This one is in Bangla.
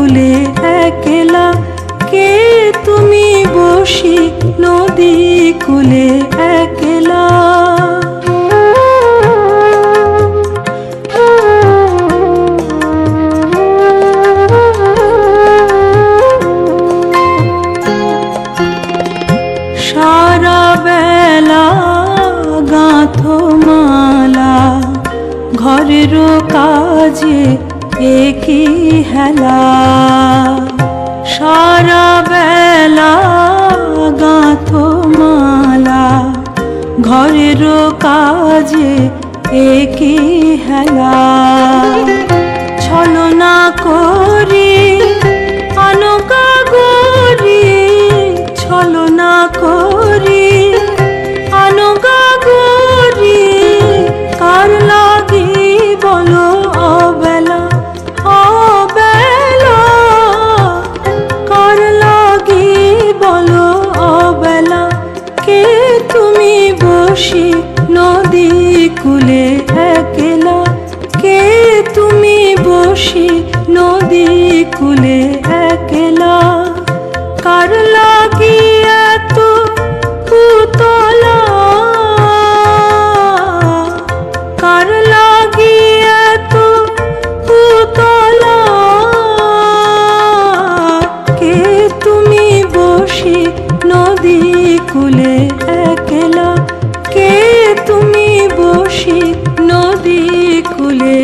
কুলে একলা, কে তুমি বসি নদী কুলে একলা। সারা বেলা গাঁথো মালা, ঘরের কাজে একই হেলা। সারা বেলা গাঁথো মালা, ঘরের কাজে একই হেলা। ছলনা করি আনকা গরি, ছলনা করি আনকা গরি, কার লাগি বলো অবেলা অবেলা, কার লাগি বলো অবেলা, কে তুমি বসি নদী কুলে একলা, কে তুমি বসি নদী কুলে একলা। কার লাগি এত পুতলা, কার লাগি এত পুতলা, কে তুমি বসি নদী কুলে একলা, কে তুমি বসি নদী কুলে